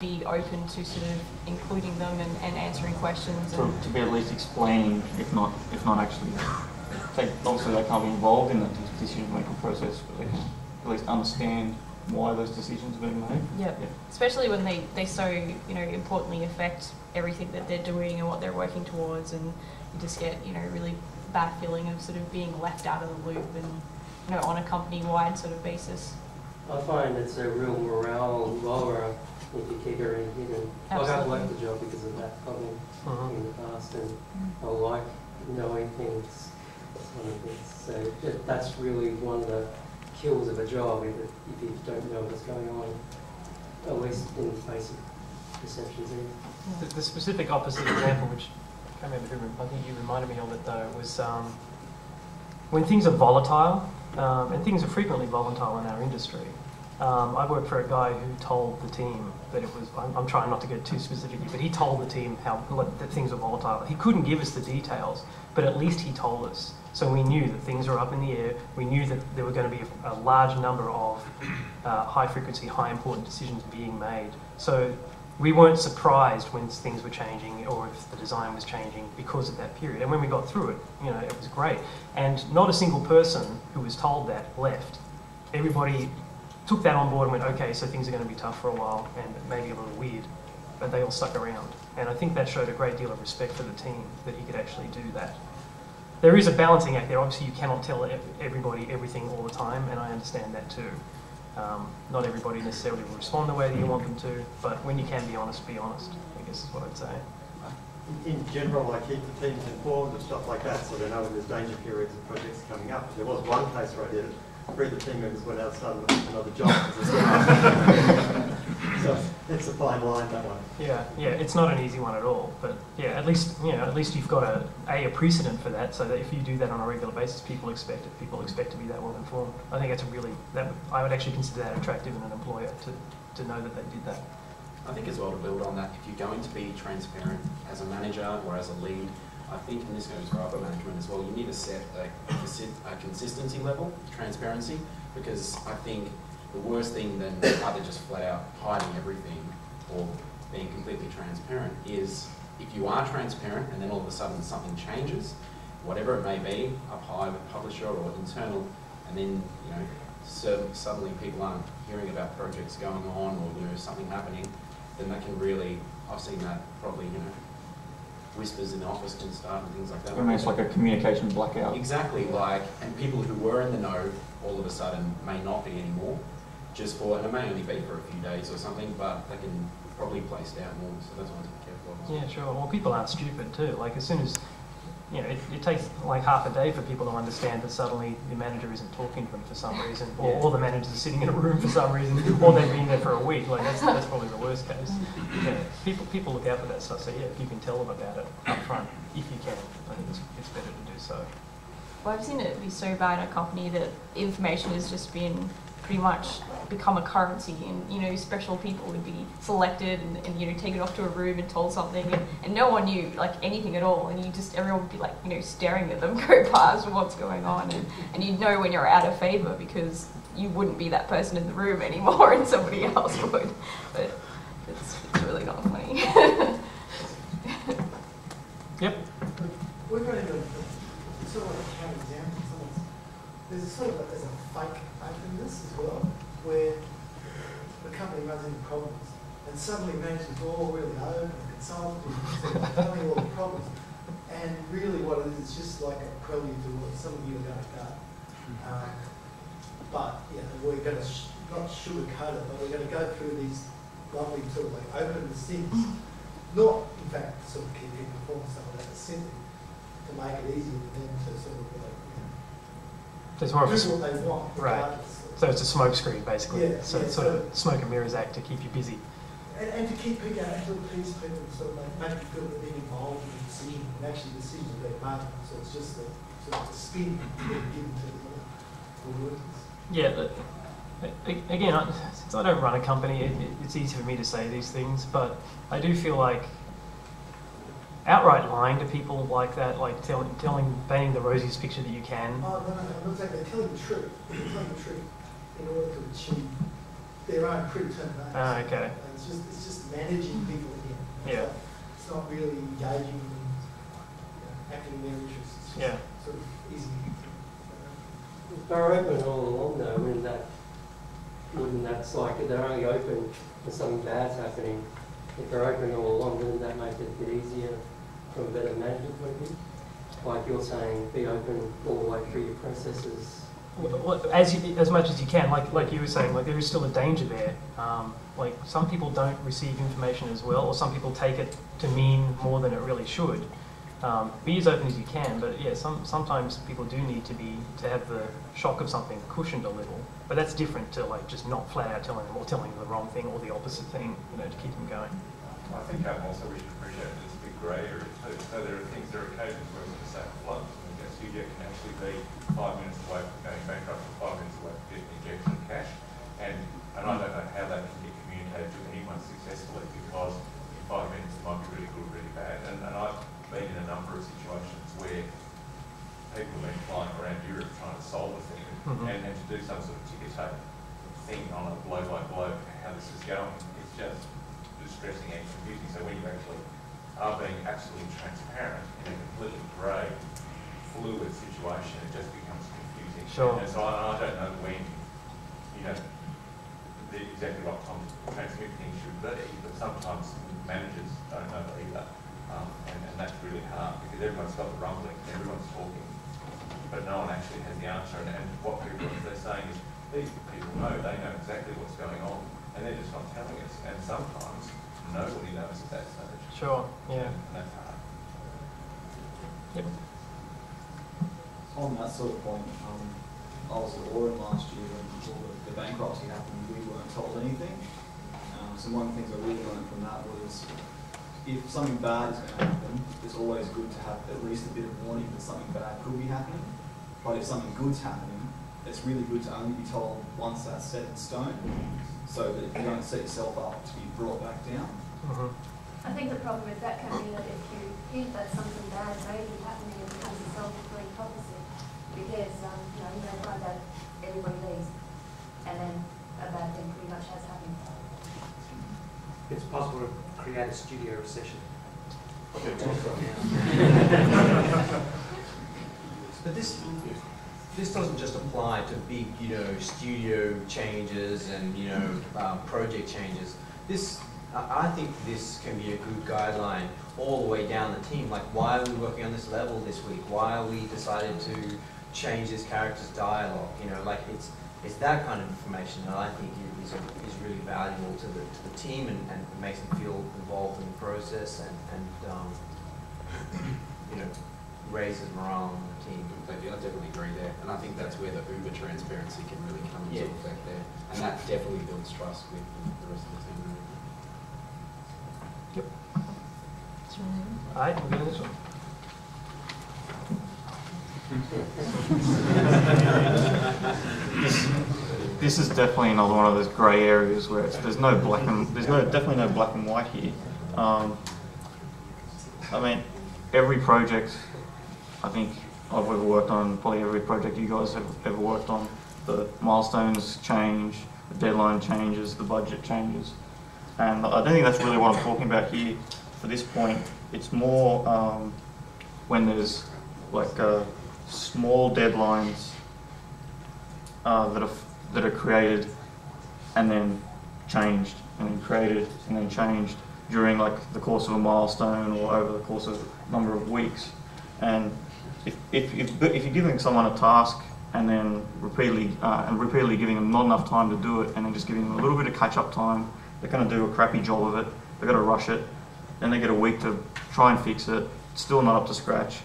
be open to sort of including them and answering questions. To be at least explaining, if not actually, obviously they can't be involved in the decision-making process, but they can at least understand why those decisions are being made. Yep. Yeah. Especially when they so, importantly affect everything that they're doing and what they're working towards, and you just get, really bad feeling of sort of being left out of the loop and, on a company-wide sort of basis. I find it's a real morale lower if you keep everything hidden. Like I've left the job because of that problem in the past, and I like knowing things. So that's really one of the kills of a job, if you don't know what's going on, at least in basic perceptions. The specific opposite example, which I can't remember who, I think you reminded me of it though, was when things are volatile, and things are frequently volatile in our industry. I worked for a guy who told the team that it was, I'm trying not to get too specific here, but he told the team that things were volatile. He couldn't give us the details, but at least he told us. So we knew that things were up in the air. We knew that there were going to be a large number of high frequency, high important decisions being made. So we weren't surprised when things were changing or if the design was changing because of that period. And when we got through it, it was great. And not a single person who was told that left. Everybody took that on board and went, okay, so things are going to be tough for a while and maybe a little weird, but they all stuck around. And I think that showed a great deal of respect for the team, that he could actually do that. There is a balancing act there. Obviously, you cannot tell everybody everything all the time, and I understand that too. Not everybody necessarily will respond the way that you want them to, but when you can be honest, I guess is what I'd say. In general, I keep the teams informed of stuff like that, so they know when there's danger periods and projects coming up. There was one case where I did it. 3 of the team members went out and started another job. So it's a fine line, that one. Yeah, it's not an easy one at all. But yeah, at least you've got a precedent for that, so that if you do that on a regular basis, people expect it. People expect to be that well informed. I think that's I would actually consider that attractive in an employer to know that they did that. I think as well, to build on that, if you're going to be transparent as a manager or as a lead, I think, and this goes for upper management as well, you need to set a consistency level, transparency, because I think the worst thing than either just flat out hiding everything or being completely transparent is if you are transparent and then all of a sudden something changes, whatever it may be, up high with publisher or internal, and then suddenly people aren't hearing about projects going on or something happening, then that can really, I've seen that probably, whispers in the office can start and things like that. I mean, it's like a communication blackout. Exactly, and people who were in the know all of a sudden may not be anymore, and it may only be for a few days or something, but they can probably place down more, so that's one to be careful of. Yeah, sure. Well, people aren't stupid too. Like as soon as, it takes like half a day for people to understand that suddenly the manager isn't talking to them for some reason, or the managers are sitting in a room for some reason, or they've been there for a week. Like that's probably the worst case. Yeah, people look out for that stuff. So yeah, if you can tell them about it up front, if you can, I think it's better to do so. Well, I've seen it be so bad in a company that information has just been pretty much become a currency, and special people would be selected and taken off to a room and told something, and no one knew like anything at all, and everyone would be like staring at them go past what's going on, and you'd know when you're out of favour because you wouldn't be that person in the room anymore and somebody else would. But it's really not funny. Yep. We're going to sort of like a counter example. There's a fake openness as well, where the company runs into problems and suddenly management is all really open and consultative and telling all the problems. And really what it is, it's just like a prelude to what some of you are going to go. But we're going to not sugarcoat it, but we're going to go through these lovely sort of like openness things. Not, in fact, sort of keep people informed stuff like that, but simply to make it easier for them to sort of like, It's more do of what they want. Right. So it's a smoke screen, basically. Yeah, so it's sort of smoke and mirrors act to keep you busy. And to keep people, and to appease people, sort of make you feel that they're involved in the decision, and actually the decisions are being made. So it's just the sort of the spin being given to the workers. Yeah, but again, since I don't run a company, it's easy for me to say these things, but I do feel like outright lying to people like that, like painting the rosiest picture that you can. Oh, no, I'm not saying they're telling the truth. They're telling the truth in order to achieve their own predetermined aims. Ah, okay. And it's just managing people again. Yeah. It's not really engaging in acting in their interests. It's just Yeah. sort of easy. If they're open all along though, wouldn't that's like, if they're only open when something bad's happening, if they're open all along, wouldn't that make it a bit easier from a better management point of view? Like you're saying, be open all the way through your processes. Well, as much as you can, like you were saying, like there is still a danger there. Like some people don't receive information as well, or some people take it to mean more than it really should. Be as open as you can, but yeah, sometimes people do need to have the shock of something cushioned a little. But that's different to like just not flat out telling them, or telling them the wrong thing or the opposite thing, to keep them going. I think also we should appreciate that it's a big grey area too. So there are occasions where we just say floods, and the studio can actually be 5 minutes away from going bankrupt, or 5 minutes away from getting an injection of cash. And I don't know how that can get communicated to anyone successfully, because in 5 minutes it might be really good, really bad. And I've been in a number of situations where people have been flying around Europe trying to solve a thing, and to do some sort of ticker tape thing on a blow by blow how this is going, it's just distressing and confusing. So when you actually are being absolutely transparent in a completely grey, fluid situation, it just becomes confusing. Sure. And so I don't know when, exactly what transmit things should be, but sometimes managers don't know either. And that's really hard, because everyone's got the rumbling, everyone's talking, but no one actually has the answer. And what they're saying is, these people know, they know exactly what's going on, and they're just not telling us. And sometimes nobody knows at that stage. Sure, yeah. And that's hard. Yep. On that sort of point, I was at Orman last year when all the bankruptcy happened. We weren't told anything. So one of the things I really learned from that was, if something bad is going to happen, it's always good to have at least a bit of warning that something bad could be happening. But if something good's happening, it's really good to only be told once that's set in stone, so that you don't set yourself up to be brought back down. I think the problem with that can be that if you hint that something bad may be happening, it becomes a self-fulfilling prophecy. Because you may find that everybody leaves, and then a bad thing pretty much has happened. It's possible to create a studio recession. But this doesn't just apply to big, studio changes and project changes. I think this can be a good guideline all the way down the team. Like, why are we working on this level this week? Why are we decided to change this character's dialogue? It's that kind of information that I think is really valuable to the team, and makes them feel involved in the process, and raises morale on the team. Completely, I definitely agree there, and I think that's where the uber transparency can really come into effect there, and that definitely builds trust with the rest of the team. Yep. All right, we'll go to this one. This is definitely another one of those grey areas where there's definitely no black and white here. I mean, every project I think I've ever worked on, probably every project you guys have ever worked on, the milestones change, the deadline changes, the budget changes, and I don't think that's really what I'm talking about here for this point. It's more when there's like small deadlines that are created and then changed, and then created and then changed during like the course of a milestone or over the course of a number of weeks. And if you're giving someone a task and then repeatedly giving them not enough time to do it, and then just giving them a little bit of catch-up time, they're going to do a crappy job of it. They've got to rush it. Then they get a week to try and fix it. It's still not up to scratch.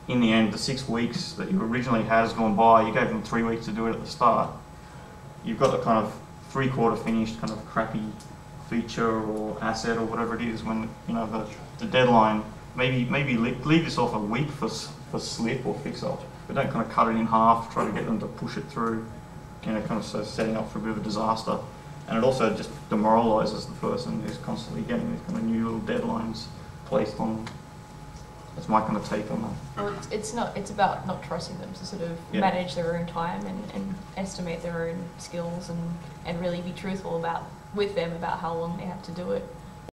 In the end, the 6 weeks that you originally has gone by, you gave them 3 weeks to do it at the start. You've got the kind of 3/4 finished kind of crappy feature or asset or whatever it is, when the deadline, maybe leave this off a week for slip or fix up, but don't kind of cut it in half, try to get them to push it through, kind of so setting up for a bit of a disaster. And it also just demoralises the person who's constantly getting these kind of new little deadlines placed on them. That's my kind of take on that. Well, it's about not trusting them to sort of Yeah. manage their own time and estimate their own skills and really be truthful with them about how long they have to do it.